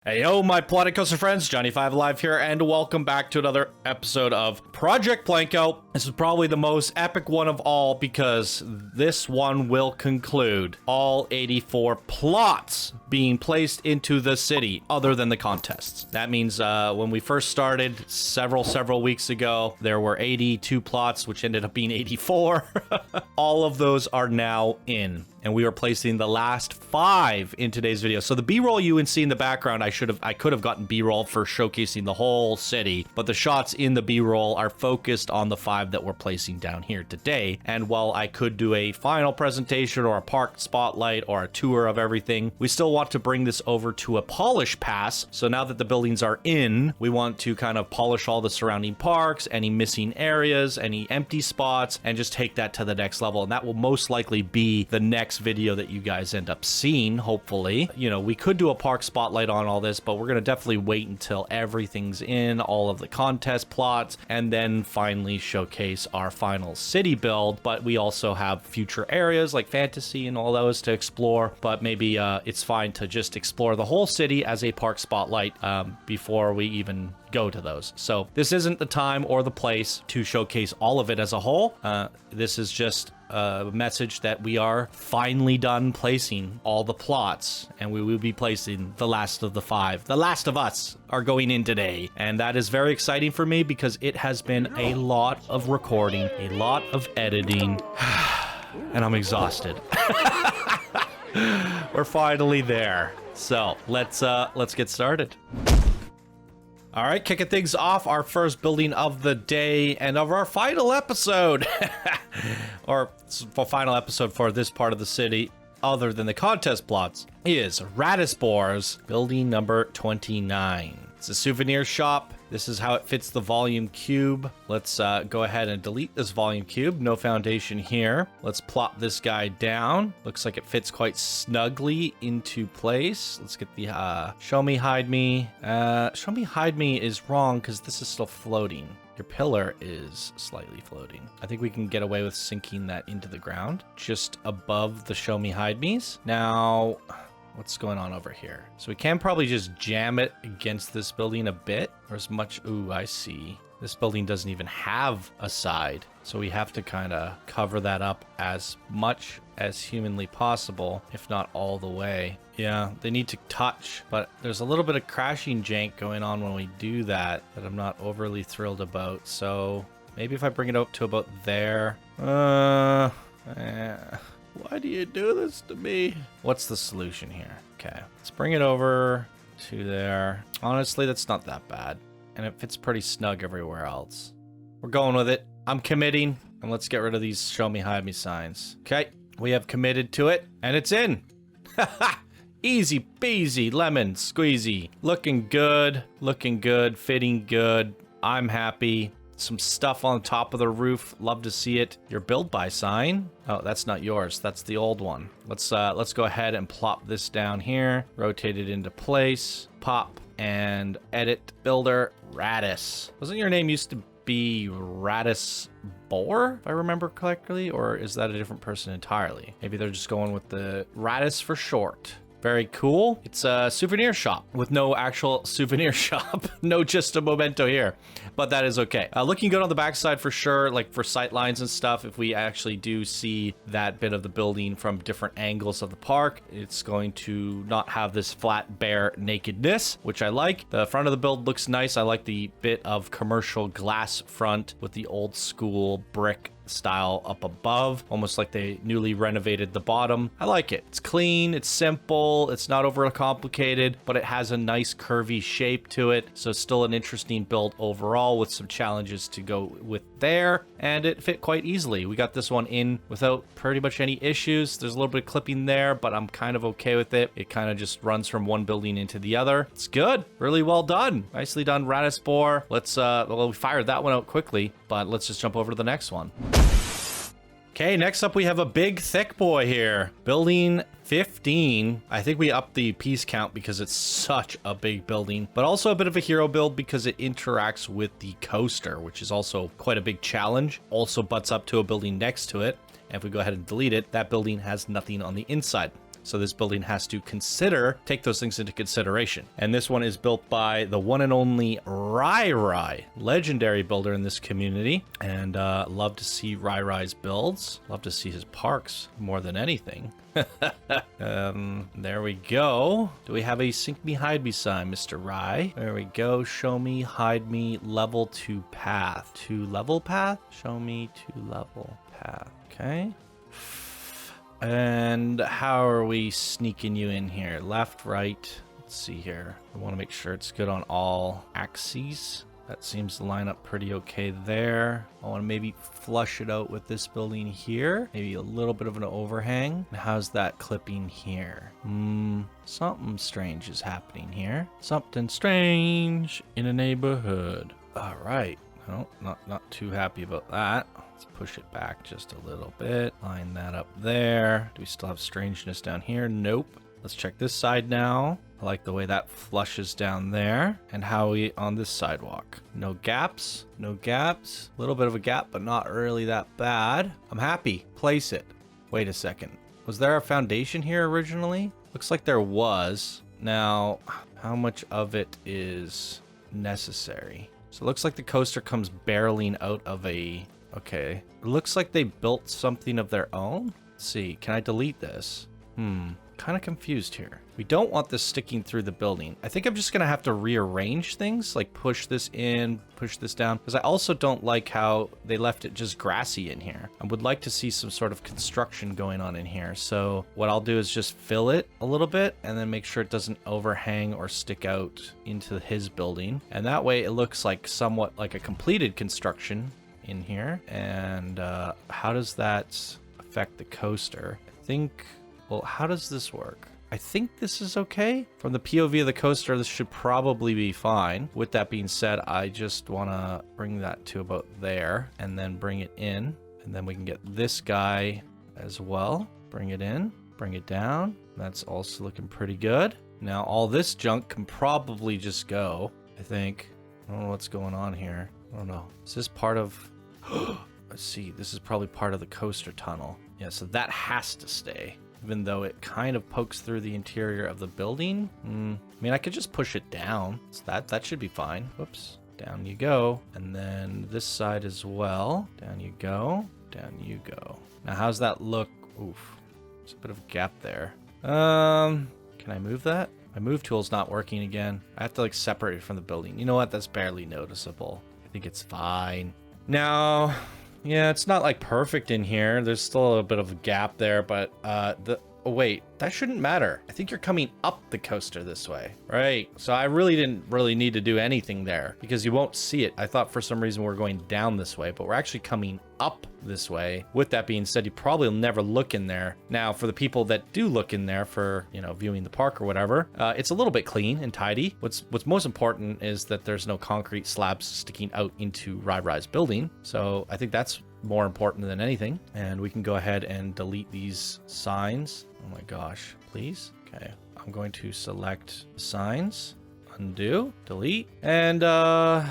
Hey yo, my PlanCo friends, Johnny5 Alive here, and welcome back to another episode of Project PlanCo. This is probably the most epic one of all because this one will conclude all 84 plots being placed into the city other than the contests. That means when we first started several weeks ago, there were 82 plots, which ended up being 84. All of those are now in. And we are placing the last 5 in today's video. So the B-roll you see in the background, I could have gotten B-roll for showcasing the whole city, but the shots in the B-roll are focused on the 5 that we're placing down here today. And while I could do a final presentation or a park spotlight or a tour of everything, we still want to bring this over to a polish pass. So now that the buildings are in, we want to kind of polish all the surrounding parks, any missing areas, any empty spots, and just take that to the next level. And that will most likely be the next video that you guys end up seeing, hopefully. You know, we could do a park spotlight on all this, but we're going to definitely wait until everything's in, all of the contest plots, and then finally showcase our final city build. But we also have future areas like fantasy and all those to explore, but maybe it's fine to just explore the whole city as a park spotlight before we even go to those. So this isn't the time or the place to showcase all of it as a whole. This is just a message that we are finally done placing all the plots, and we will be placing the last of the 5. The Last of Us are going in today, and that is very exciting for me because it has been a lot of recording, a lot of editing, and I'm exhausted. We're finally there. So let's get started. All right, kicking things off, our first building of the day and of our final episode, or final episode for this part of the city, other than the contest plots, is Radispor's building number 29. It's a souvenir shop. This is how it fits the volume cube. Let's go ahead and delete this volume cube. No foundation here. Let's plop this guy down. Looks like it fits quite snugly into place. Let's get the show me, hide me. Show me, hide me is wrong because this is still floating. Your pillar is slightly floating. I think we can get away with sinking that into the ground just above the show me, hide me's. Now, what's going on over here? So we can probably just jam it against this building a bit, or as much. Ooh, I see. This building doesn't even have a side, so we have to kind of cover that up as much as humanly possible, if not all the way. Yeah, they need to touch, but there's a little bit of crashing jank going on when we do that I'm not overly thrilled about. So maybe if I bring it up to about there. Why do you do this to me? What's the solution here? Okay, let's bring it over to there. Honestly, that's not that bad. And it fits pretty snug everywhere else. We're going with it. I'm committing. And let's get rid of these show me, hide me signs. Okay, we have committed to it. And it's in. Easy peasy, lemon squeezy. Looking good, fitting good. I'm happy. Some stuff on top of the roof. Love to see it. Your build by sign. Oh, that's not yours. That's the old one. Let's go ahead and plop this down here. Rotate it into place. Pop and edit builder Radis. Wasn't your name used to be Radis Boar, if I remember correctly, or is that a different person entirely? Maybe they're just going with the Radis for short. Very cool. It's a souvenir shop with no actual souvenir shop. No, just a memento here, but that is okay. Looking good on the backside for sure, like for sight lines and stuff. If we actually do see that bit of the building from different angles of the park, it's going to not have this flat, bare nakedness, which I like. The front of the build looks nice. I like the bit of commercial glass front with the old school brick style up above, almost like they newly renovated the bottom. I like it. It's clean, it's simple, it's not overly complicated, but it has a nice curvy shape to it. So still an interesting build overall with some challenges to go with there, and it fit quite easily. We got this one in without pretty much any issues. There's a little bit of clipping there, but I'm kind of okay with it. It kind of just runs from one building into the other. It's good. Really well done. Nicely done, Radispor. Let's well, we fired that one out quickly, but let's just jump over to the next one. Okay, next up we have a big thick boy here. Building 15. I think we upped the piece count because it's such a big building, but also a bit of a hero build because it interacts with the coaster, which is also quite a big challenge. Also butts up to a building next to it. And if we go ahead and delete it, that building has nothing on the inside. So this building has to take those things into consideration. And this one is built by the one and only Rye Rise, legendary builder in this community. And love to see Rye Rise builds. Love to see his parks more than anything. There we go. Do we have a sink me, hide me sign, Mr. Rye? There we go. Show me, hide me, level 2 path. 2 level path? Show me 2 level path. Okay. And how are we sneaking you in here? Left, right. Let's see here. I want to make sure it's good on all axes. That seems to line up pretty okay there. I want to maybe flush it out with this building here. Maybe a little bit of an overhang. How's that clipping here? Something strange is happening here. Something strange in a neighborhood. All right. No, not too happy about that. Let's push it back just a little bit. Line that up there. Do we still have strangeness down here? Nope. Let's check this side now. I like the way that flushes down there. And how are we on this sidewalk? No gaps, no gaps. A little bit of a gap, but not really that bad. I'm happy. Place it. Wait a second. Was there a foundation here originally? Looks like there was. Now, how much of it is necessary? So it looks like the coaster comes barreling out of a... Okay. It looks like they built something of their own. Let's see. Can I delete this? Kind of confused here. We don't want this sticking through the building. I think I'm just gonna have to rearrange things, like push this in, push this down, because I also don't like how they left it just grassy in here. I would like to see some sort of construction going on in here. So what I'll do is just fill it a little bit and then make sure it doesn't overhang or stick out into his building. And that way it looks like somewhat like a completed construction in here. And how does that affect the coaster? I think... Well, how does this work? I think this is okay. From the POV of the coaster, this should probably be fine. With that being said, I just want to bring that to about there and then bring it in. And then we can get this guy as well. Bring it in, bring it down. That's also looking pretty good. Now, all this junk can probably just go, I think. I don't know what's going on here. I don't know. Is this part of... Let's see. This is probably part of the coaster tunnel. Yeah, so that has to stay. Even though it kind of pokes through the interior of the building. I mean, I could just push it down. So that should be fine. Whoops. Down you go. And then this side as well. Down you go. Down you go. Now, how's that look? Oof. There's a bit of a gap there. Can I move that? My move tool's not working again. I have to like separate it from the building. You know what? That's barely noticeable. I think it's fine. Now... Yeah, it's not like perfect in here. There's still a bit of a gap there, but oh wait, that shouldn't matter. I think you're coming up the coaster this way, right? So I really didn't need to do anything there because you won't see it. I thought for some reason we're going down this way, but we're actually coming up this way. With that being said, you probably will never look in there. Now, for the people that do look in there for, you know, viewing the park or whatever, it's a little bit clean and tidy. What's most important is that there's no concrete slabs sticking out into Rye Rise building. So I think that's more important than anything. And we can go ahead and delete these signs. Oh my gosh, please. Okay, I'm going to select signs, undo, delete, and I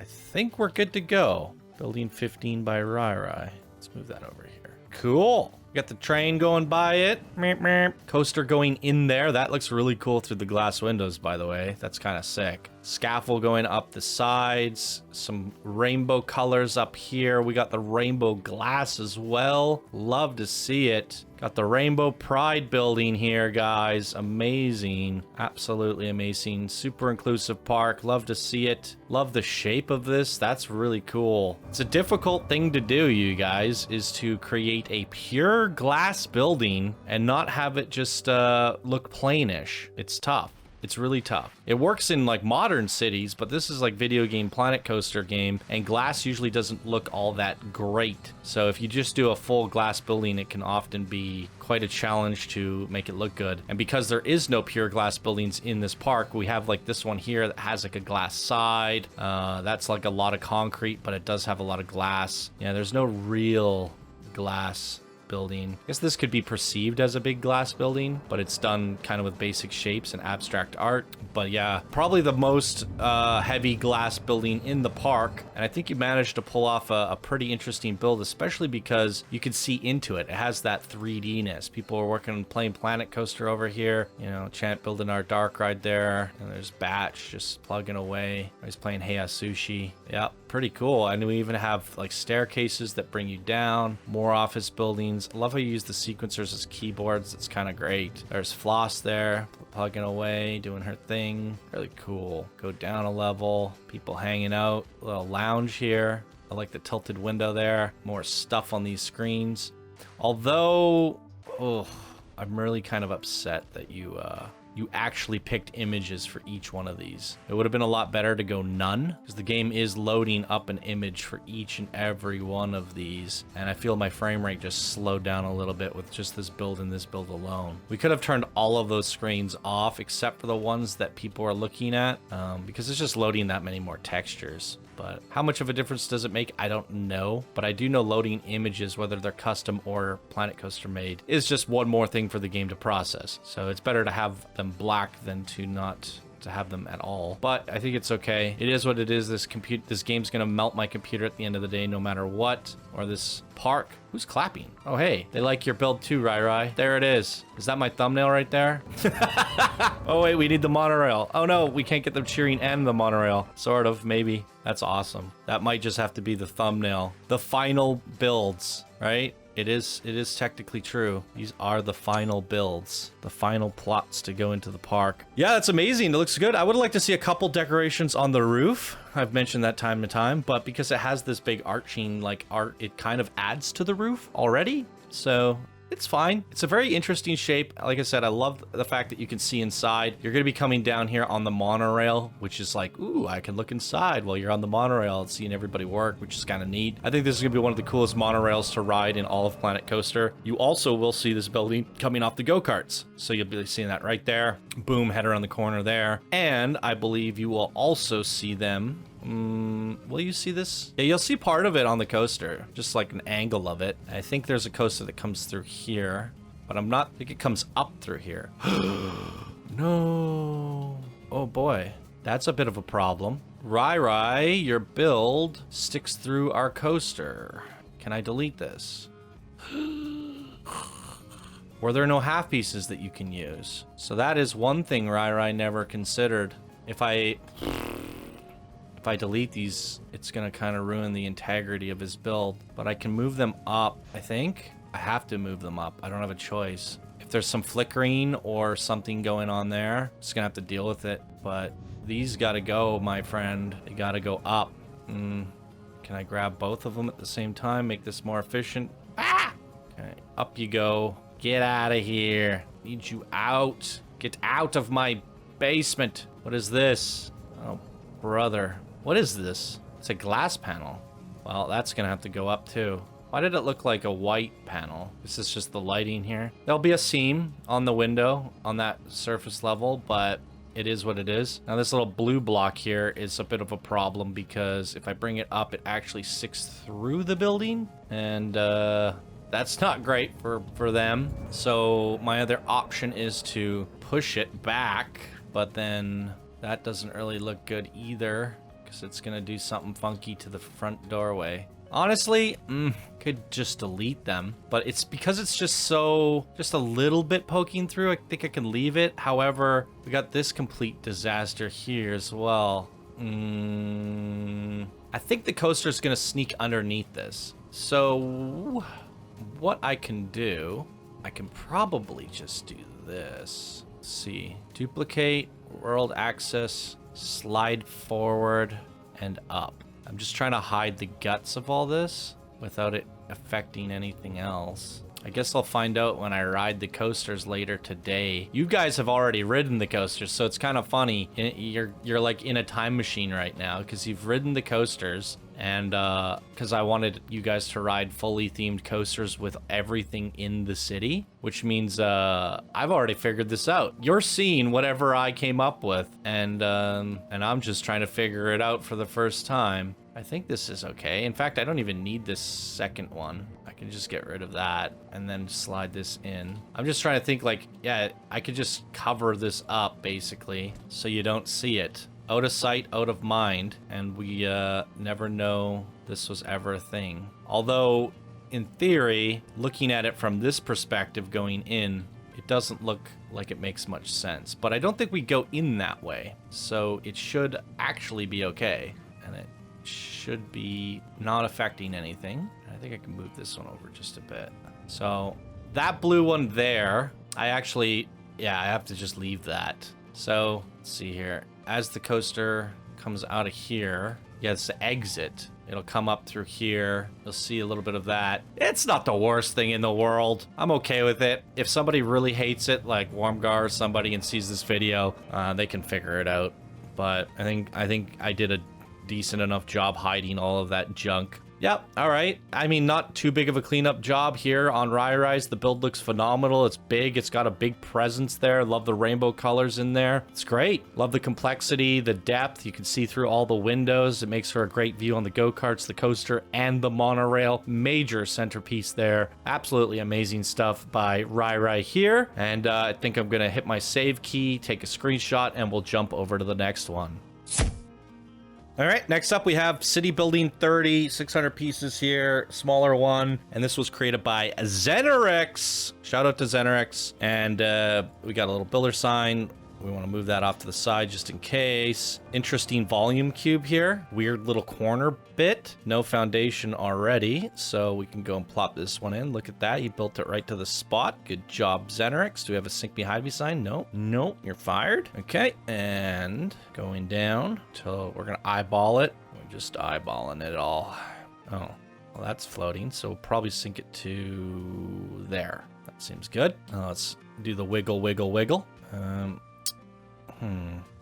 think we're good to go. Building 15 by Rye Rise. Let's move that over here. Cool. We got the train going by it. Meep, meep. Coaster going in there. That looks really cool through the glass windows, by the way. That's kind of sick. Scaffold going up the sides. Some rainbow colors up here. We got the rainbow glass as well. Love to see it. Got the Rainbow Pride building here, guys. Amazing. Absolutely amazing. Super inclusive park. Love to see it. Love the shape of this. That's really cool. It's a difficult thing to do, you guys, is to create a pure glass building and not have it just look plainish. It's tough. It's really tough. It works in like modern cities, but this is like video game Planet Coaster game, and glass usually doesn't look all that great. So if you just do a full glass building, it can often be quite a challenge to make it look good. And because there is no pure glass buildings in this park, we have like this one here that has like a glass side. That's like a lot of concrete, but it does have a lot of glass. Yeah, there's no real glass building. I guess this could be perceived as a big glass building, but it's done kind of with basic shapes and abstract art. But yeah, probably the most heavy glass building in the park. And I think you managed to pull off a pretty interesting build, especially because you can see into it. It has that 3D-ness. People are working on playing Planet Coaster over here. You know, Chant building our dark ride there. And there's Batch just plugging away. He's playing Heya Sushi. Yep, pretty cool. And we even have like staircases that bring you down, more office buildings. I love how you use the sequencers as keyboards. It's kind of great. There's Floss there, plugging away, doing her thing. Really cool. Go down a level, people hanging out, a little lounge here. I like the tilted window there. More stuff on these screens. Although, I'm really kind of upset that you actually picked images for each one of these. It would have been a lot better to go none, because the game is loading up an image for each and every one of these. And I feel my frame rate just slowed down a little bit with just this build and this build alone. We could have turned all of those screens off except for the ones that people are looking at, because it's just loading that many more textures. But how much of a difference does it make? I don't know. But I do know loading images, whether they're custom or Planet Coaster made, is just one more thing for the game to process. So it's better to have them black than to not to have them at all. But I think it's okay. It is what it is. This game's gonna melt my computer at the end of the day, no matter what. Or this park. Who's clapping? Oh, hey, they like your build too, Rye Rise. There it is. Is that my thumbnail right there? Oh, wait, we need the monorail. Oh, no, we can't get them cheering and the monorail. Sort of, maybe. That's awesome. That might just have to be the thumbnail. The final builds, right? It is technically true. These are the final builds, the final plots to go into the park. Yeah, that's amazing. It looks good. I would like to see a couple decorations on the roof. I've mentioned that time to time, but because it has this big arching like art, it kind of adds to the roof already. So it's fine. It's a very interesting shape. Like I said, I love the fact that you can see inside. You're going to be coming down here on the monorail, which is like, ooh, I can look inside while you're on the monorail and seeing everybody work, which is kind of neat. I think this is going to be one of the coolest monorails to ride in all of Planet Coaster. You also will see this building coming off the go-karts. So you'll be seeing that right there. Boom, head around the corner there. And I believe you will also see them. Will you see this? Yeah, you'll see part of it on the coaster, just like an angle of it. I think there's a coaster that comes through here, but I think it comes up through here. No. Oh boy, that's a bit of a problem. Rye, your build sticks through our coaster. Can I delete this? Were there no half pieces that you can use? So that is one thing Rye never considered. If I delete these, it's gonna kind of ruin the integrity of his build. But I can move them up, I think. I have to move them up. I don't have a choice. If there's some flickering or something going on there, I'm just gonna have to deal with it. But these gotta go, my friend. They gotta go up. Can I grab both of them at the same time? Make this more efficient? Ah! Okay, up you go. Get out of here. Need you out. Get out of my basement. What is this? Oh, brother. What is this? It's a glass panel. Well, that's gonna have to go up too. Why did it look like a white panel? This is just the lighting here. There'll be a seam on the window on that surface level, but it is what it is. Now this little blue block here is a bit of a problem because if I bring it up, it actually sticks through the building, and that's not great for them. So my other option is to push it back, but then that doesn't really look good either, because it's gonna do something funky to the front doorway. Honestly, could just delete them, but it's because it's just a little bit poking through. I think I can leave it. However, we got this complete disaster here as well. I think the coaster is gonna sneak underneath this. So what I can do, I can probably just do this. Let's see, duplicate, world access, slide forward and up. I'm just trying to hide the guts of all this without it affecting anything else. I guess I'll find out when I ride the coasters later today. You guys have already ridden the coasters, so it's kind of funny. You're like in a time machine right now because you've ridden the coasters, and because I wanted you guys to ride fully themed coasters with everything in the city, which means I've already figured this out. You're seeing whatever I came up with, and I'm just trying to figure it out for the first time. I think this is okay. In fact, I don't even need this second one. I can just get rid of that and then slide this in. I'm just trying to think like, yeah, I could just cover this up basically so you don't see it. Out of sight, out of mind, and we never know this was ever a thing. Although, in theory, looking at it from this perspective going in, it doesn't look like it makes much sense. But I don't think we go in that way, so it should actually be okay. And it should be not affecting anything. I think I can move this one over just a bit. So that blue one there, I have to just leave that. So let's see here. As the coaster comes out of here, it's the exit. It'll come up through here. You'll see a little bit of that. It's not the worst thing in the world. I'm okay with it. If somebody really hates it, like Warmgar or somebody, and sees this video, they can figure it out. But I think I did a decent enough job hiding all of that junk. Yep, all right. I mean, not too big of a cleanup job here on Rye Rise. The build looks phenomenal. It's big. It's got a big presence there. Love the rainbow colors in there. It's great. Love the complexity, the depth. You can see through all the windows. It makes for a great view on the go-karts, the coaster, and the monorail. Major centerpiece there. Absolutely amazing stuff by Rye Rise here. And I think I'm going to hit my save key, take a screenshot, and we'll jump over to the next one. All right, next up we have City Building 30, 600 pieces here, smaller one, and this was created by Zenrex. Shout out to Zenrex. And we got a little builder sign. We want to move that off to the side just in case. Interesting volume cube here. Weird little corner bit. No foundation already, so we can go and plop this one in. Look at that. You built it right to the spot. Good job, Zenrex. Do we have a sink behind me sign? No. Nope. You're fired. Okay, and going down till we're going to eyeball it. We're just eyeballing it all. Oh, well, that's floating, so we'll probably sink it to there. That seems good. Let's do the wiggle, wiggle, wiggle.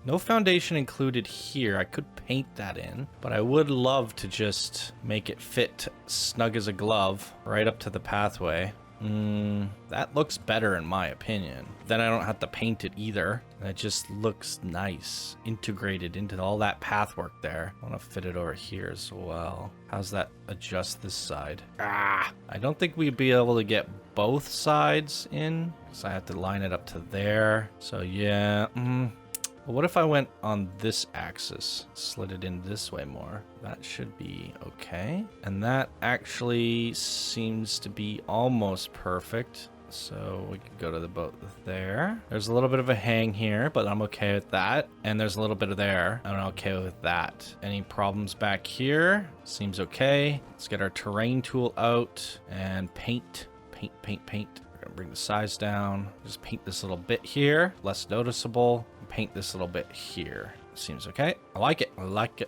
No foundation included here. I could paint that in, but I would love to just make it fit snug as a glove right up to the pathway. That looks better in my opinion. Then I don't have to paint it either. It just looks nice, integrated into all that path work there. I want to fit it over here as well. How's that adjust this side? I don't think we'd be able to get both sides in, so I have to line it up to there. So yeah, well, what if I went on this axis, slid it in this way more? That should be okay. And that actually seems to be almost perfect. So we could go to the boat there. There's a little bit of a hang here, but I'm okay with that. And there's a little bit of there. I'm okay with that. Any problems back here? Seems okay. Let's get our terrain tool out and paint. We're gonna bring the size down. Just paint this little bit here, less noticeable. Paint this little bit here. Seems okay. I like it. I like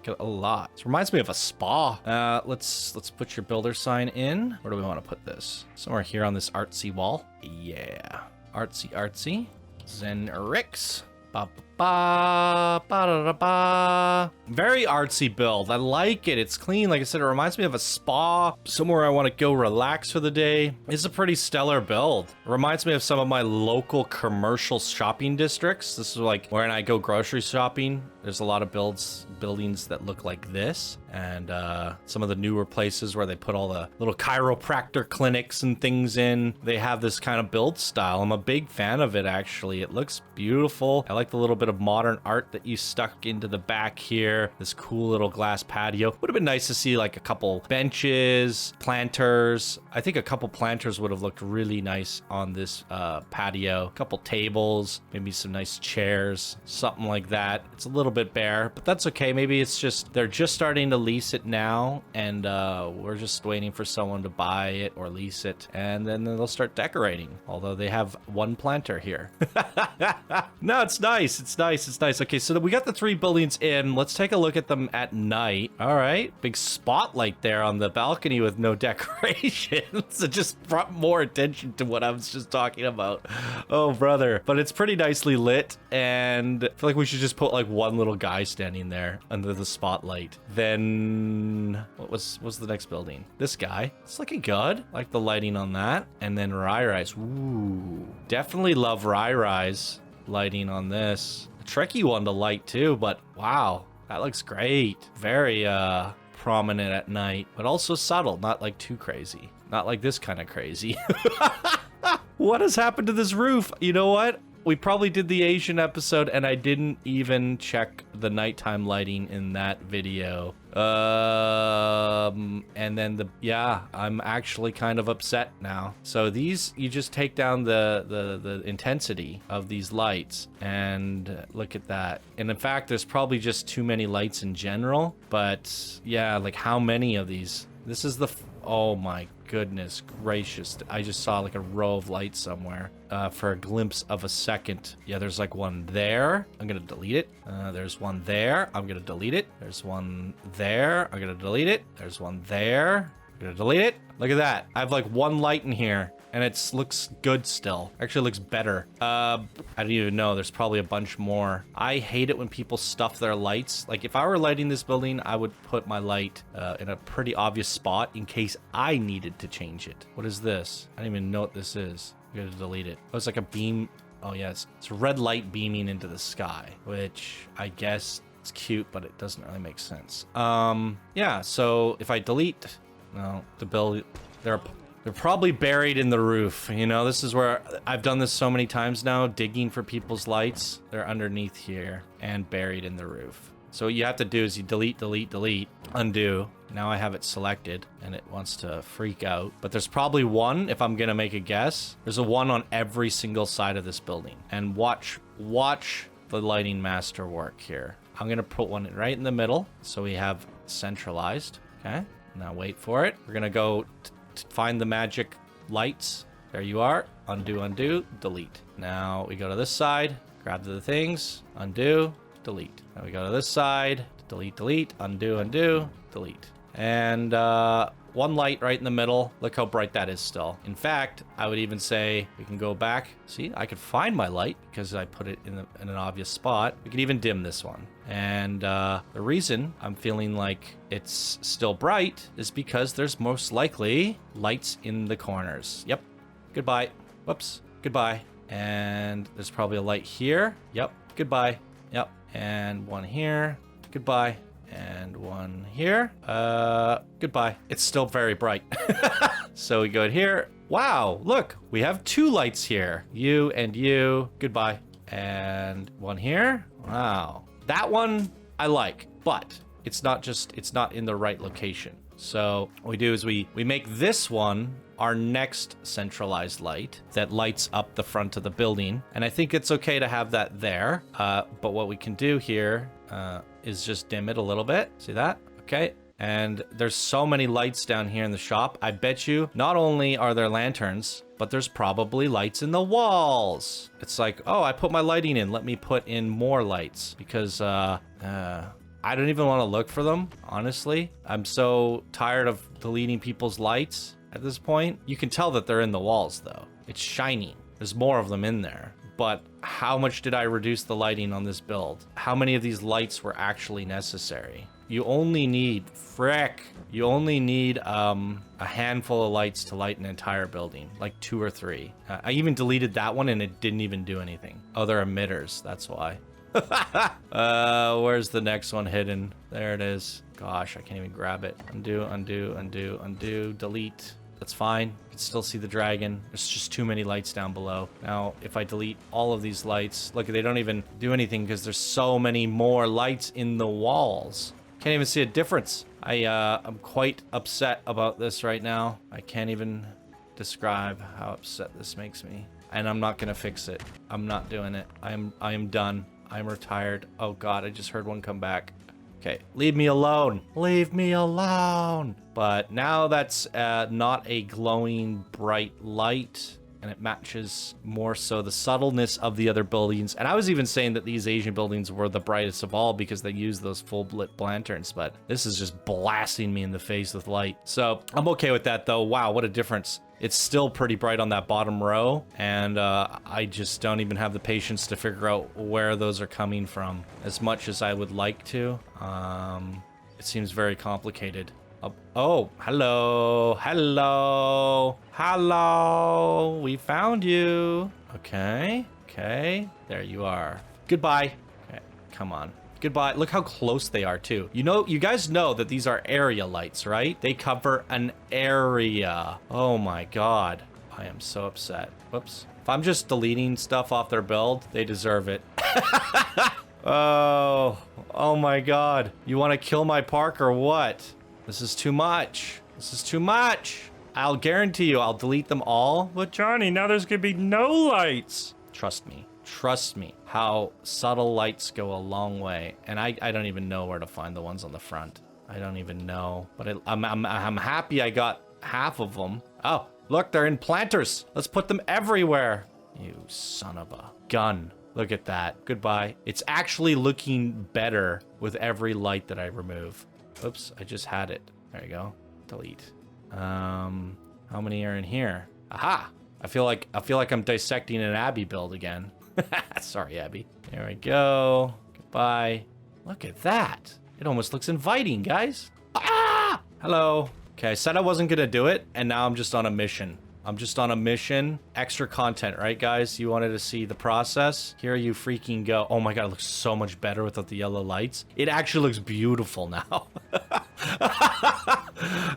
it a lot. This reminds me of a spa. Let's put your builder sign in. Where do we want to put this? Somewhere here on this artsy wall. Yeah. Artsy. Zenrex. Ba ba ba da da ba. Very artsy build. I like it. It's clean. Like I said, it reminds me of a spa. Somewhere I want to go relax for the day. It's a pretty stellar build. It reminds me of some of my local commercial shopping districts. This is like when I go grocery shopping. There's a lot of buildings that look like this. And some of the newer places where they put all the little chiropractor clinics and things in, they have this kind of build style. I'm a big fan of it, actually. It looks beautiful. I like the little bit of modern art that you stuck into the back here. This cool little glass patio. Would have been nice to see like a couple benches, planters. I think a couple planters would have looked really nice on this patio. A couple tables, maybe some nice chairs, something like that. It's a little bit bare, but that's okay. Maybe it's just they're just starting to lease it now, and we're just waiting for someone to buy it or lease it, and then they'll start decorating. Although they have one planter here. No, it's nice. It's nice. Okay, so we got the 3 buildings in. Let's take a look at them at night. All right, big spotlight there on the balcony with no decorations. It just brought more attention to what I was just talking about. Oh, brother. But it's pretty nicely lit, and I feel like we should just put like one little guy standing there under the spotlight. Then what was the next building? This guy. It's looking good. Like the lighting on that. And then Rye Rise. Ooh, definitely love Rye Rise lighting on this. A tricky one to light too, but wow, that looks great. Very prominent at night, but also subtle, not like too crazy. Not like this kind of crazy. What has happened to this roof? You know what? We probably did the Asian episode and I didn't even check the nighttime lighting in that video. And then yeah, I'm actually kind of upset now. So these, you just take down the intensity of these lights and look at that. And in fact, there's probably just too many lights in general, but yeah, like how many of these? This is oh my goodness gracious. I just saw like a row of lights somewhere for a glimpse of a second. Yeah, there's like one there. I'm gonna delete it. There's one there. I'm gonna delete it. There's one there. I'm gonna delete it. There's one there. I'm gonna delete it. Look at that. I have like one light in here and it looks good still. Actually looks better. I don't even know. There's probably a bunch more. I hate it when people stuff their lights. Like if I were lighting this building, I would put my light in a pretty obvious spot in case I needed to change it. What is this? I don't even know what this is. I'm gonna delete it. Oh, it's like a beam. Oh yeah, it's a red light beaming into the sky, which I guess it's cute, but it doesn't really make sense. Yeah, so if I delete, no, the build, they're probably buried in the roof. You know, this is where I've done this so many times now, digging for people's lights. They're underneath here and buried in the roof. So what you have to do is you delete, delete, delete, undo. Now I have it selected and it wants to freak out. But there's probably one, if I'm gonna make a guess. There's a one on every single side of this building. And watch the lighting master work here. I'm gonna put one right in the middle so we have centralized. Okay, now wait for it. We're gonna go find the magic lights. There you are. Undo, undo, delete. Now we go to this side, grab the things, undo, delete. Now we go to this side, delete, delete, undo, undo, delete. And one light right in the middle. Look how bright that is still. In fact, I would even say we can go back. See, I could find my light because I put it in an obvious spot. We could even dim this one. And the reason I'm feeling like it's still bright is because there's most likely lights in the corners. Yep. Goodbye. Whoops. Goodbye. And there's probably a light here. Yep. Goodbye. Yep. And one here. Goodbye. And one here. Goodbye. It's still very bright. So we go here. Wow, look, we have two lights here. You and you. Goodbye. And one here. Wow. That one I like, but it's not in the right location. So what we do is we make this one our next centralized light that lights up the front of the building. And I think it's okay to have that there. But what we can do here is just dim it a little bit. See that? Okay. And there's so many lights down here in the shop. I bet you not only are there lanterns, but there's probably lights in the walls. It's like, oh, I put my lighting in. Let me put in more lights because I don't even want to look for them, honestly. I'm so tired of deleting people's lights at this point. You can tell that they're in the walls though. It's shining. There's more of them in there. But how much did I reduce the lighting on this build? How many of these lights were actually necessary? You only need, you only need a handful of lights to light an entire building, like 2 or 3. I even deleted that one and it didn't even do anything. Oh, they're emitters, that's why. Where's the next one hidden? There it is. Gosh, I can't even grab it. Undo, undo, undo, undo, delete. That's fine. You can still see the dragon. There's just too many lights down below. Now, if I delete all of these lights, look, they don't even do anything because there's so many more lights in the walls. Can't even see a difference. I'm quite upset about this right now. I can't even describe how upset this makes me. And I'm not gonna fix it. I'm not doing it. I am done. I'm retired. Oh God, I just heard one come back. Okay, leave me alone. Leave me alone. But now that's not a glowing bright light, and it matches more so the subtleness of the other buildings. And I was even saying that these Asian buildings were the brightest of all because they use those full lit lanterns, but this is just blasting me in the face with light. So I'm okay with that though. Wow, what a difference. It's still pretty bright on that bottom row, and I just don't even have the patience to figure out where those are coming from as much as I would like to. It seems very complicated. Oh, hello, hello, hello, we found you. Okay, there you are. Goodbye. Okay, come on, Goodbye. Look how close they are too. You know, you guys know that these are area lights, right? They cover an area. Oh my God. I am so upset. Whoops. If I'm just deleting stuff off their build, they deserve it. Oh my God. You want to kill my park or what? This is too much. This is too much. I'll guarantee you I'll delete them all. But Johnny, now there's gonna be no lights. Trust me. Trust me. How subtle lights go a long way. And I don't even know where to find the ones on the front. I don't even know. But I'm happy I got half of them. Oh, look, they're in planters. Let's put them everywhere. You son of a gun. Look at that. Goodbye. It's actually looking better with every light that I remove. Oops, I just had it. There you go. Delete. How many are in here? Aha! I feel like I'm dissecting an Abby build again. Sorry, Abby. There we go. Goodbye. Look at that. It almost looks inviting, guys. Ah! Hello. Okay, I said I wasn't gonna do it, and now I'm just on a mission. I'm just on a mission. Extra content, right, guys? You wanted to see the process? Here you freaking go. Oh my God, it looks so much better without the yellow lights. It actually looks beautiful now.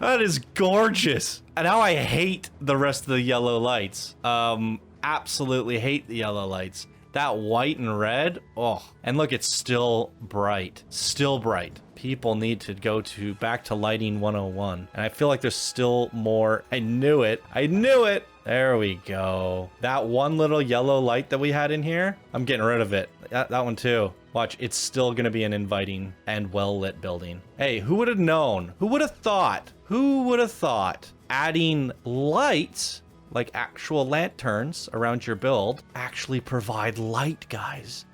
That is gorgeous. And now I hate the rest of the yellow lights. Absolutely hate the yellow lights. That white and red, oh. And look, it's still bright. Still bright. People need to go back to lighting 101. And I feel like there's still more. I knew it. I knew it. There we go. That one little yellow light that we had in here, I'm getting rid of it. That one too. Watch, it's still gonna be an inviting and well-lit building. Hey, who would have known? Who would have thought? Who would have thought adding lights, like actual lanterns around your build, actually provide light, guys?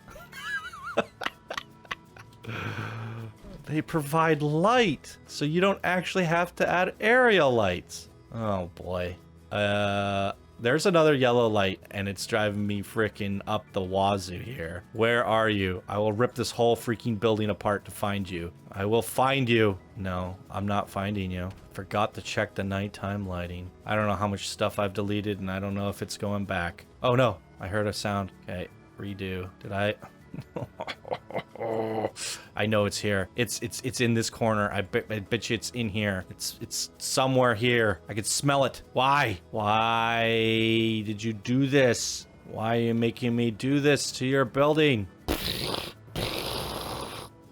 They provide light, so you don't actually have to add area lights. Oh boy. There's another yellow light, and it's driving me freaking up the wazoo here. Where are you? I will rip this whole freaking building apart to find you. I will find you. No, I'm not finding you. Forgot to check the nighttime lighting. I don't know how much stuff I've deleted, and I don't know if it's going back. Oh no, I heard a sound. Okay, redo. Did I? I know it's here. It's in this corner. I bet you it's in here. It's somewhere here. I can smell it. Why? Why did you do this? Why are you making me do this to your building? I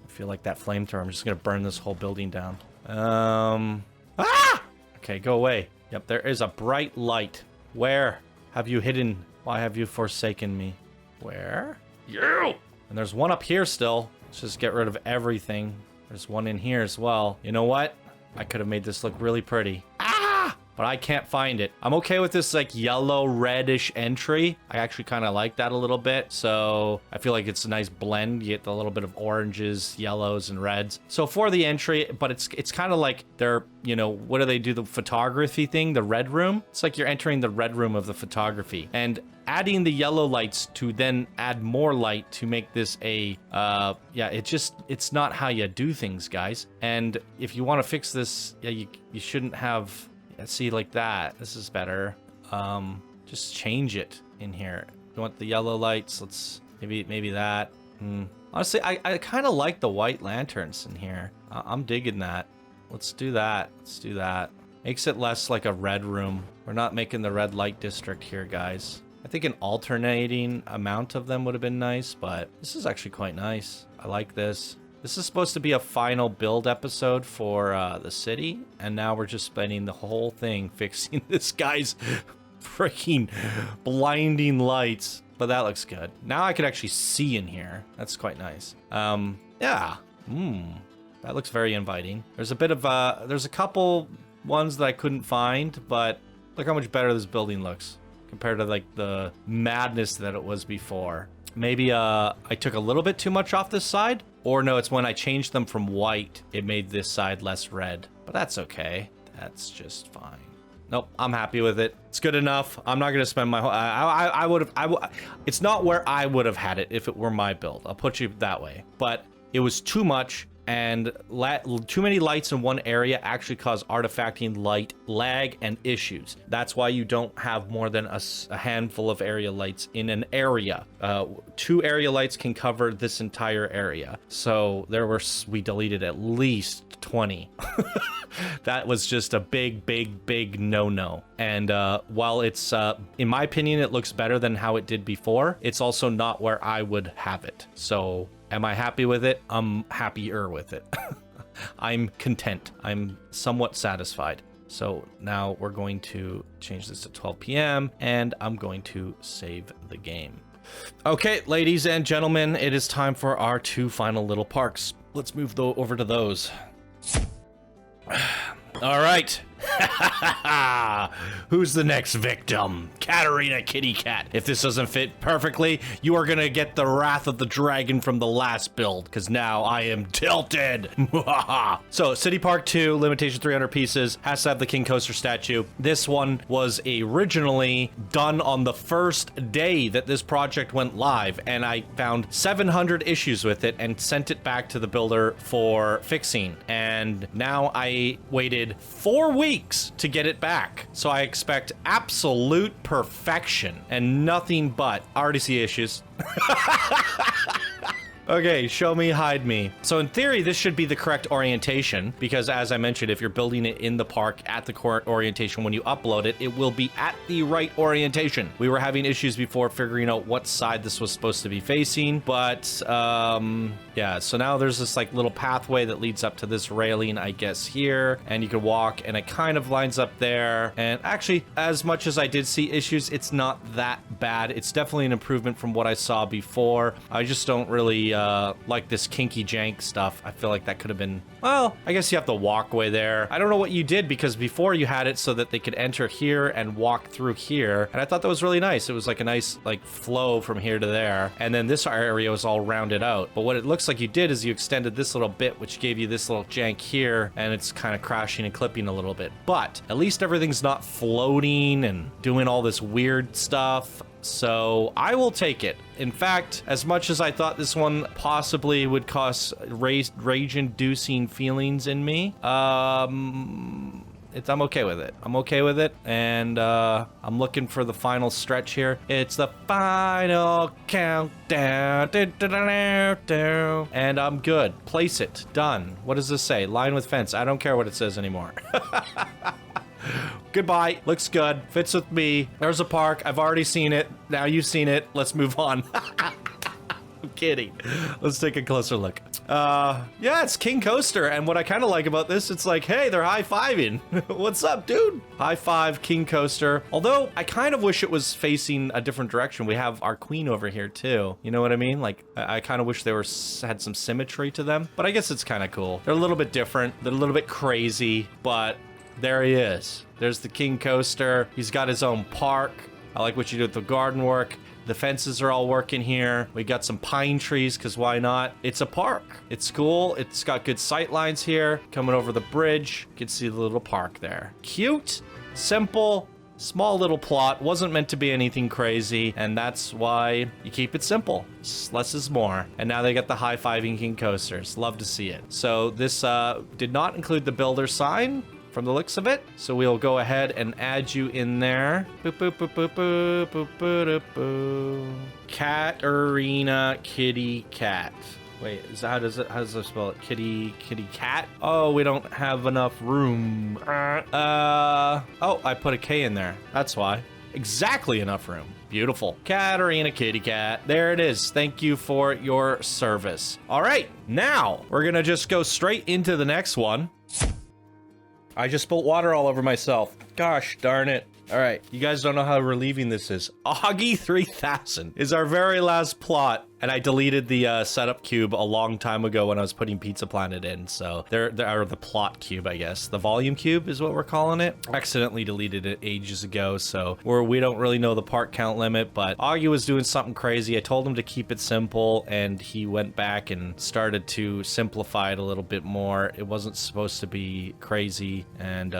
feel like that flamethrower. I'm just gonna burn this whole building down. Ah! Okay, go away. Yep, there is a bright light. Where have you hidden? Why have you forsaken me? Where? You! And there's one up here still. Let's just get rid of everything. There's one in here as well. You know what? I could have made this look really pretty. Ah! But I can't find it. I'm okay with this like yellow reddish entry. I actually kind of like that a little bit. So I feel like it's a nice blend. You get a little bit of oranges, yellows, and reds. So for the entry, but it's kind of like they're, you know, what do they do? The photography thing, the red room. It's like you're entering the red room of the photography. And adding the yellow lights to then add more light to make this a, yeah, it's not how you do things, guys. And if you want to fix this, yeah, you shouldn't have, see, like that. This is better. Just change it in here. You want the yellow lights? Let's, maybe that. Honestly, I kind of like the white lanterns in here. I'm digging that. Let's do that. Let's do that. Makes it less like a red room. We're not making the red light district here, guys. I think an alternating amount of them would have been nice, but this is actually quite nice. I like this. This is supposed to be a final build episode for the city, and now we're just spending the whole thing fixing this guy's freaking blinding lights. But that looks good. Now I can actually see in here. That's quite nice. Yeah. That looks very inviting. There's a bit of there's a couple ones that I couldn't find, but look how much better this building looks compared to like the madness that it was before. Maybe I took a little bit too much off this side, or no, it's when I changed them from white, it made this side less red, but that's okay. That's just fine. Nope, I'm happy with it. It's good enough. I'm not gonna spend my whole, it's not where I would have had it if it were my build. I'll put you that way, but it was too much and too many lights in one area actually cause artifacting, light lag, and issues. That's why you don't have more than a handful of area lights in an area. 2 area lights can cover this entire area. So we deleted at least 20. That was just a big no-no. And while it's, in my opinion, it looks better than how it did before, it's also not where I would have it. So am I happy with it? I'm happier with it. I'm content. I'm somewhat satisfied. So now we're going to change this to 12 p.m. and I'm going to save the game. Okay, ladies and gentlemen, it is time for our 2 final little parks. Let's move over to those. All right. Who's the next victim? Katarina Kitty Cat. If this doesn't fit perfectly, you are gonna get the wrath of the dragon from the last build, because now I am tilted. So, City Park 2, limitation 300 pieces, has to have the King Coaster statue. This one was originally done on the first day that this project went live, and I found 700 issues with it and sent it back to the builder for fixing. And now I waited 4 weeks to get it back. So I expect absolute perfection and nothing but. I already see issues. Okay, show me, hide me. So in theory, this should be the correct orientation because as I mentioned, if you're building it in the park at the correct orientation, when you upload it, it will be at the right orientation. We were having issues before figuring out what side this was supposed to be facing, but yeah, so now there's this like little pathway that leads up to this railing, I guess here, and you can walk and it kind of lines up there. And actually, as much as I did see issues, it's not that bad. It's definitely an improvement from what I saw before. I just don't really like this kinky jank stuff. I feel like that could have been, well, I guess you have the walkway there. I don't know what you did because before you had it so that they could enter here and walk through here. And I thought that was really nice. It was like a nice like flow from here to there. And then this area was all rounded out. But what it looks like you did is you extended this little bit, which gave you this little jank here. And it's kind of crashing and clipping a little bit. But at least everything's not floating and doing all this weird stuff. So I will take it. In fact, as much as I thought this one possibly would cause rage-inducing feelings in me, I'm okay with it. I'm okay with it, and I'm looking for the final stretch here. It's the final countdown, and I'm good. Place it. Done. What does this say? Line with fence. I don't care what it says anymore. Goodbye. Looks good. Fits with me. There's a park. I've already seen it. Now you've seen it. Let's move on. I'm kidding. Let's take a closer look. Yeah, it's King Coaster. And what I kind of like about this, it's like, hey, they're high-fiving. What's up, dude? High five, King Coaster. Although, I kind of wish it was facing a different direction. We have our queen over here, too. You know what I mean? Like, I kind of wish they had some symmetry to them. But I guess it's kind of cool. They're a little bit different. They're a little bit crazy, but there he is. There's the King Coaster. He's got his own park. I like what you do with the garden work. The fences are all working here. We got some pine trees, because why not? It's a park. It's cool. It's got good sight lines here. Coming over the bridge. You can see the little park there. Cute, simple, small little plot. Wasn't meant to be anything crazy, and that's why you keep it simple. Less is more. And now they got the high-fiving King Coasters. Love to see it. So this did not include the builder sign, from the looks of it. So we'll go ahead and add you in there. Boop, boop, boop, boop, boop, boop, boop, boop. Katarina Kitty Cat. Wait, how does it spell it? Kitty cat? Oh, we don't have enough room. Oh, I put a K in there. That's why. Exactly enough room. Beautiful. Katarina Kitty Cat. There it is. Thank you for your service. All right, now we're gonna just go straight into the next one. I just spilled water all over myself. Gosh darn it. All right, you guys don't know how relieving this is. Augie 3000 is our very last plot. And I deleted the setup cube a long time ago when I was putting Pizza Planet in. So there are the plot cube, I guess. The volume cube is what we're calling it. Accidentally deleted it ages ago. So we don't really know the part count limit, but Augie was doing something crazy. I told him to keep it simple and he went back and started to simplify it a little bit more. It wasn't supposed to be crazy. And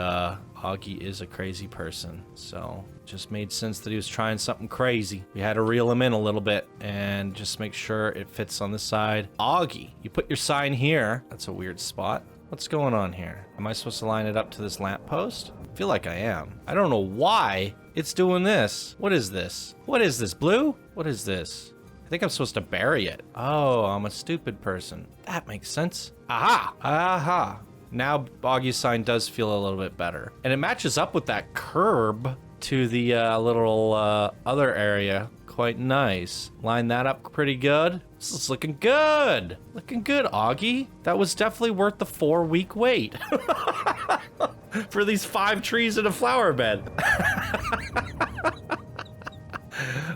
Augie is a crazy person, so just made sense that he was trying something crazy. We had to reel him in a little bit and just make sure it fits on the side. Augie, you put your sign here. That's a weird spot. What's going on here? Am I supposed to line it up to this lamppost? I feel like I am. I don't know why it's doing this. What is this? What is this, blue? What is this? I think I'm supposed to bury it. Oh, I'm a stupid person. That makes sense. Aha! Aha! Now Augie's sign does feel a little bit better. And it matches up with that curb to the little other area. Quite nice. Line that up pretty good. This is looking good. Looking good, Augie. That was definitely worth the 4-week wait. For these 5 trees in a flower bed.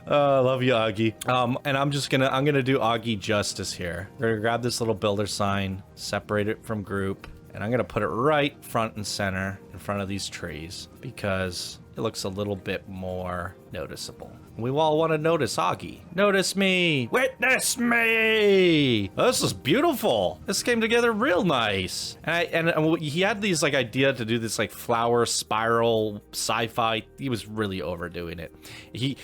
Oh, I love you, Augie. And I'm gonna do Augie justice here. We're gonna grab this little builder sign, separate it from group, and I'm gonna put it right front and center in front of these trees because it looks a little bit more noticeable. We all want to notice Augie. Notice me! Witness me! Oh, this is beautiful. This came together real nice. And he had these like idea to do this like flower spiral sci-fi. He was really overdoing it. He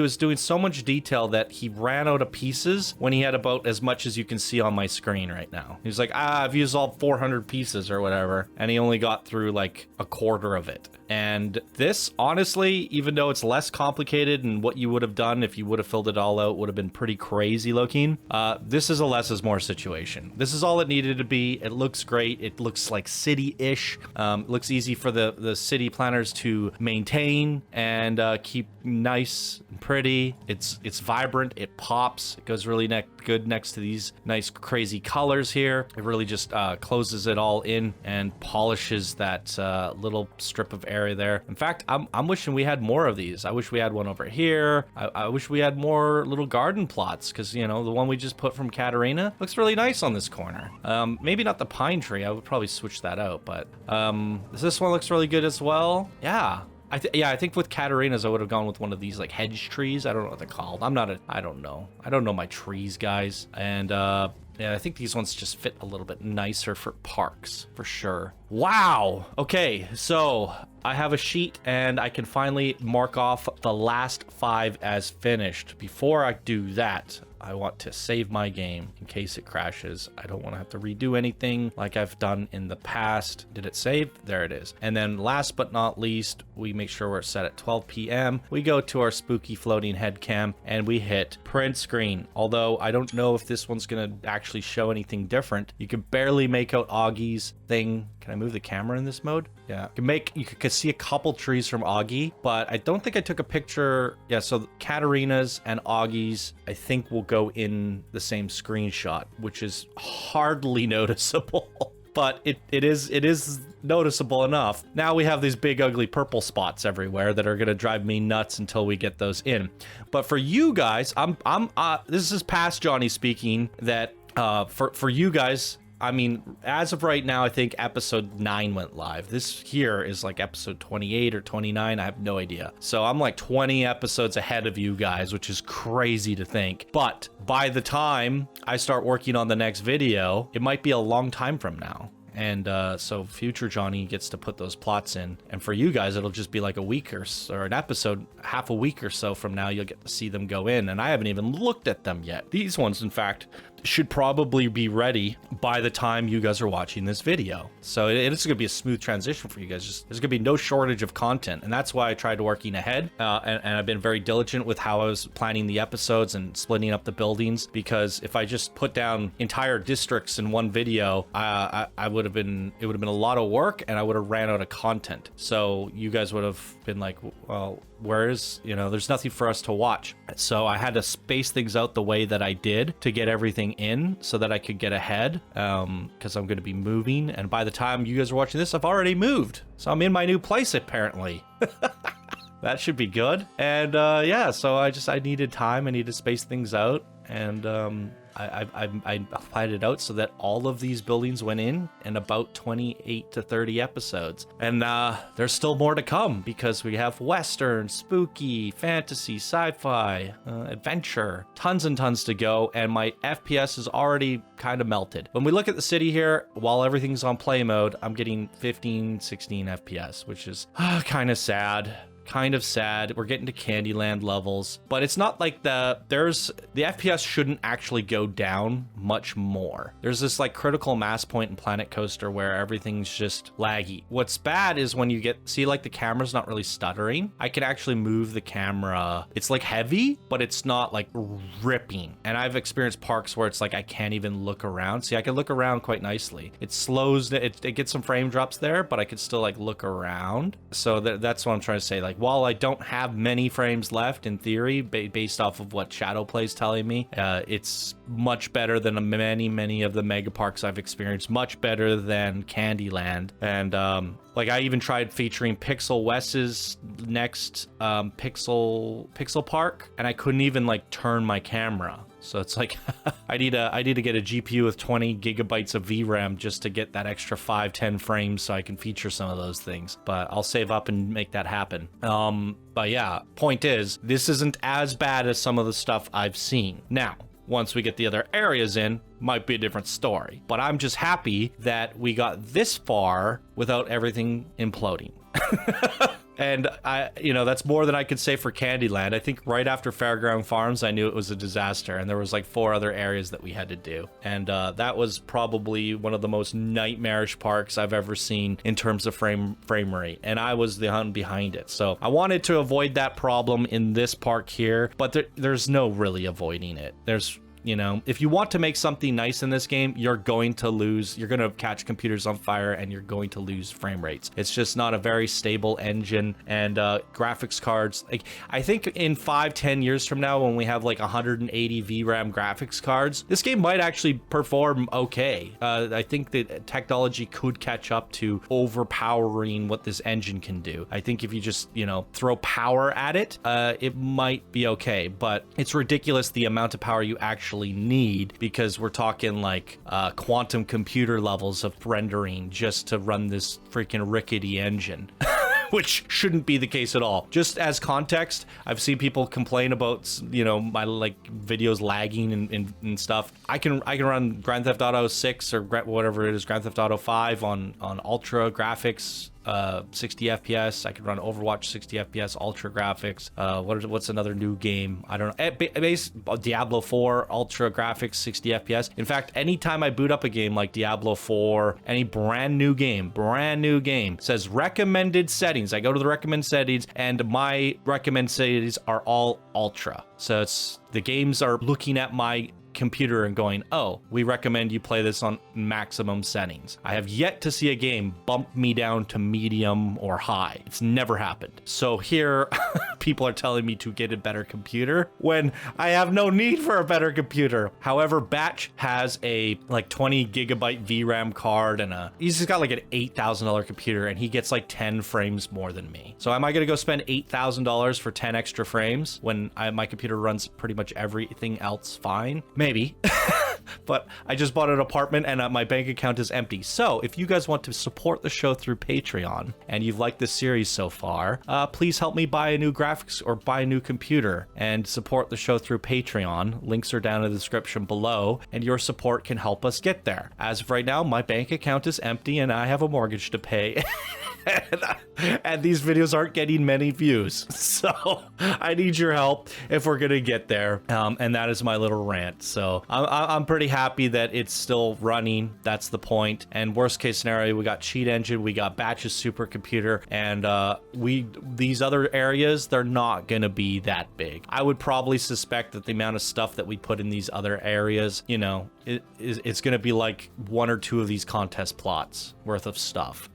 was doing so much detail that he ran out of pieces when he had about as much as you can see on my screen right now. He was like, I've used all 400 pieces or whatever, and he only got through like a quarter of it. And this, honestly, even though it's less complicated and what you would have done if you would have filled it all out would have been pretty crazy looking, this is a less is more situation. This is all it needed to be. It looks great. It looks like city-ish. It looks easy for the city planners to maintain and keep nice and pretty. It's vibrant. It pops. It goes really good next to these nice crazy colors here. It really just closes it all in and polishes that little strip of area there. In fact, I'm wishing we had more of these. I wish we had one over here. I wish we had more little garden plots because, you know, the one we just put from Katarina looks really nice on this corner. Maybe not the pine tree. I would probably switch that out, but this one looks really good as well. Yeah. I think with Katarina's, I would have gone with one of these like hedge trees. I don't know what they're called. I don't know. I don't know my trees, guys. And yeah, I think these ones just fit a little bit nicer for parks, for sure. Wow. Okay, so I have a sheet and I can finally mark off the last 5 as finished. Before I do that, I want to save my game in case it crashes. I don't want to have to redo anything like I've done in the past. Did it save? There it is. And then last but not least, we make sure we're set at 12 p.m. We go to our spooky floating head cam and we hit print screen. Although I don't know if this one's going to actually show anything different. You can barely make out Augie's thing. Can I move the camera in this mode? Yeah. You can see a couple trees from Augie, but I don't think I took a picture. Yeah, so Katarina's and Augie's, I think, will go in the same screenshot, which is hardly noticeable. But it is noticeable enough. Now we have these big ugly purple spots everywhere that are gonna drive me nuts until we get those in. But for you guys, this is past Johnny speaking, that for you guys, I mean, as of right now, I think episode 9 went live. This here is like episode 28 or 29. I have no idea. So I'm like 20 episodes ahead of you guys, which is crazy to think. But by the time I start working on the next video, it might be a long time from now. And so future Johnny gets to put those plots in. And for you guys, it'll just be like a week or an episode, half a week or so from now, you'll get to see them go in. And I haven't even looked at them yet. These ones, in fact, should probably be ready by the time you guys are watching this video. So it's going to be a smooth transition for you guys. There's going to be no shortage of content. And that's why I tried working ahead. And I've been very diligent with how I was planning the episodes and splitting up the buildings. Because if I just put down entire districts in one video, it would have been a lot of work and I would have ran out of content. So you guys would have been like, well, there's nothing for us to watch. So I had to space things out the way that I did to get everything in so that I could get ahead, because I'm going to be moving. And by the time you guys are watching this, I've already moved. So I'm in my new place, apparently. That should be good. And yeah, so I needed time. I needed to space things out. And I planned it out so that all of these buildings went in about 28 to 30 episodes. And there's still more to come because we have Western, spooky, fantasy, sci-fi, adventure, tons and tons to go. And my FPS is already kind of melted. When we look at the city here, while everything's on play mode, I'm getting 15, 16 FPS, which is kind of sad. We're getting to Candyland levels, but it's not like the FPS shouldn't actually go down much more. There's this like critical mass point in Planet Coaster where everything's just laggy. What's bad is when you see like the camera's not really stuttering. I can actually move the camera. It's like heavy, but it's not like ripping. And I've experienced parks where it's like I can't even look around. See, I can look around quite nicely. It slows, it gets some frame drops there, but I could still like look around. So that's what I'm trying to say. Like, while I don't have many frames left in theory, based off of what Shadowplay's telling me, it's much better than many of the mega parks I've experienced, much better than Candyland. And like I even tried featuring Pixel West's next Pixel Park, and I couldn't even like turn my camera. So it's like I need to get a GPU with 20 gigabytes of VRAM just to get that extra 5-10 frames so I can feature some of those things. But I'll save up and make that happen. But yeah, point is, this isn't as bad as some of the stuff I've seen. Now, once we get the other areas in, might be a different story. But I'm just happy that we got this far without everything imploding. And that's more than I could say for Candyland. I think right after Fairground Farms, I knew it was a disaster, and there was like 4 other areas that we had to do. And that was probably one of the most nightmarish parks I've ever seen in terms of frame rate. And I was the hunt behind it. So I wanted to avoid that problem in this park here, but there's no really avoiding it. If you want to make something nice in this game, you're going to catch computers on fire and you're going to lose frame rates. It's just not a very stable engine, and graphics cards. Like, I think in 5-10 years from now, when we have like 180 VRAM graphics cards, this game might actually perform okay. I think that technology could catch up to overpowering what this engine can do. I think if you just, throw power at it, it might be okay, but it's ridiculous the amount of power you actually need, because we're talking like quantum computer levels of rendering just to run this freaking rickety engine. Which shouldn't be the case at all. Just as context, I've seen people complain about, my like videos lagging and stuff. I can run Grand Theft Auto 6 or whatever it is, Grand Theft Auto 5 on ultra graphics, 60 FPS. I can run Overwatch 60 FPS, ultra graphics. What's another new game? I don't know. Diablo 4 ultra graphics, 60 FPS. In fact, anytime I boot up a game like Diablo 4, any brand new game says recommended settings. I go to the recommend settings, and my recommend settings are all ultra. So the games are looking at my computer and going, oh, we recommend you play this on maximum settings. I have yet to see a game bump me down to medium or high. It's never happened. So here, people are telling me to get a better computer when I have no need for a better computer. However, Batch has a like 20 gigabyte VRAM card, and he's just got like an $8,000 computer, and he gets like 10 frames more than me. So am I going to go spend $8,000 for 10 extra frames when my computer runs pretty much everything else fine? Maybe. But I just bought an apartment and my bank account is empty. So if you guys want to support the show through Patreon and you've liked this series so far, please help me buy a new graphics or buy a new computer and support the show through Patreon. Links are down in the description below, and your support can help us get there. As of right now, my bank account is empty and I have a mortgage to pay. And these videos aren't getting many views, so I need your help if we're gonna get there. And that is my little rant. So I'm pretty happy that it's still running. That's the point. And worst case scenario, we got Cheat Engine, we got Batch's supercomputer, and these other areas, they're not gonna be that big. I would probably suspect that the amount of stuff that we put in these other areas, it's gonna be like 1 or 2 of these contest plots worth of stuff.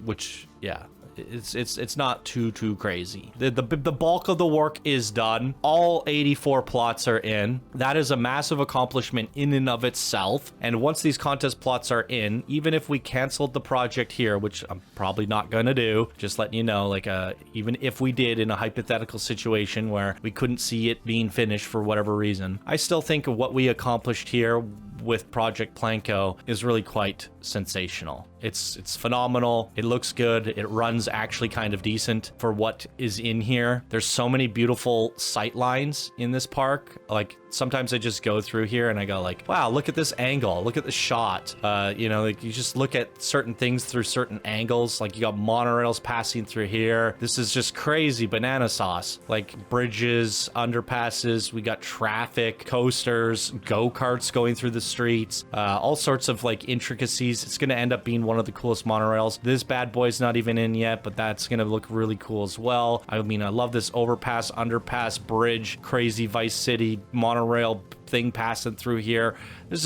Which, yeah, It's not too crazy. The bulk of the work is done. All 84 plots are in. That is a massive accomplishment in and of itself. And once these contest plots are in, even if we canceled the project here, which I'm probably not gonna do, just letting you know, like even if we did in a hypothetical situation where we couldn't see it being finished for whatever reason, I still think what we accomplished here with Project PlanCo is really quite sensational. It's phenomenal. It looks good. It runs actually kind of decent for what is in here. There's so many beautiful sight lines in this park. Like sometimes I just go through here and I go like, wow, look at this angle. Look at the shot. You know, like you just look at certain things through certain angles. Like you got monorails passing through here. This is just crazy banana sauce. Like bridges, underpasses. We got traffic, coasters, go-karts going through the streets, all sorts of like intricacies. It's going to end up being one of the coolest monorails. This bad boy's not even in yet, but that's going to look really cool as well. I mean, I love this overpass, underpass, bridge, crazy Vice City monorail thing passing through here. This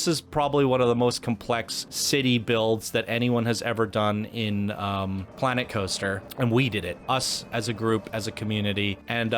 is probably one of the most complex city builds that anyone has ever done in Planet Coaster, and we did it, us as a group, as a community. And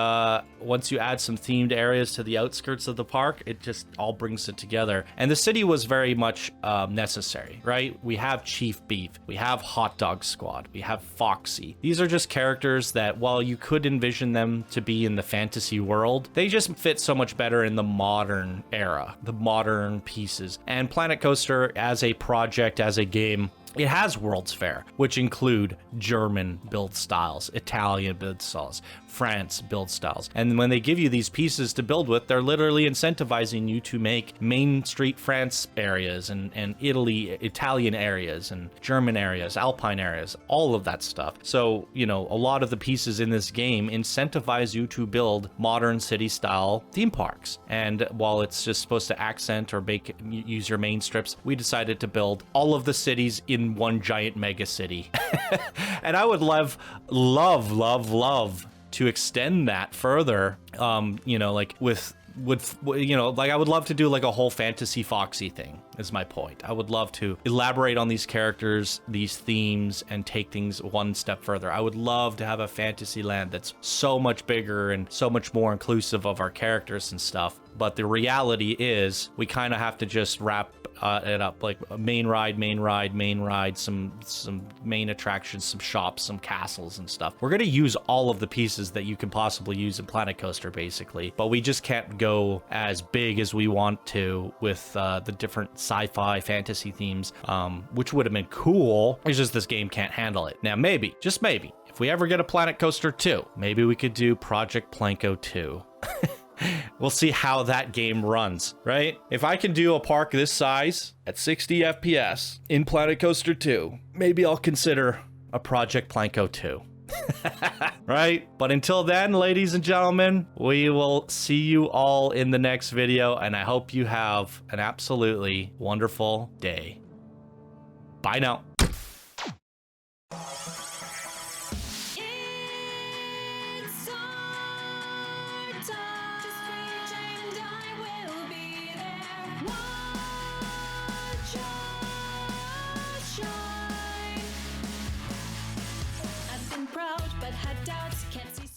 once you add some themed areas to the outskirts of the park, it just all brings it together. And the city was very much necessary, right? We have Chief Beef, we have Hot Dog Squad, we have Foxy. These are just characters that, while you could envision them to be in the fantasy world, they just fit so much better in the modern era, the modern pieces. And Planet Coaster as a project, as a game, it has World's Fair, which include German build styles, Italian build styles, France build styles. And when they give you these pieces to build with, they're literally incentivizing you to make Main Street France areas and Italian areas and German areas, Alpine areas, all of that stuff. So, you know, a lot of the pieces in this game incentivize you to build modern city style theme parks. And while it's just supposed to accent or use your main strips, we decided to build all of the cities in one giant mega city. And I would love to extend that further, you know, like you know, like I would love to do like a whole fantasy Foxy thing is my point. I would love to elaborate on these characters, these themes, and take things one step further. I would love to have a fantasy land that's so much bigger and so much more inclusive of our characters and stuff. But the reality is we kind of have to just wrap it up, like a main ride, some main attractions, some shops, some castles and stuff. We're going to use all of the pieces that you can possibly use in Planet Coaster, basically, but we just can't go as big as we want to with the different sci-fi fantasy themes, which would have been cool. It's just this game can't handle it. Now, maybe, just maybe, if we ever get a Planet Coaster 2, maybe we could do Project PlanCo 2. We'll see how that game runs, right? If I can do a park this size at 60 FPS in Planet Coaster 2, maybe I'll consider a Project PlanCo 2. Right? But until then, ladies and gentlemen, we will see you all in the next video, and I hope you have an absolutely wonderful day. Bye now. Proud, but had doubts, can't see straight.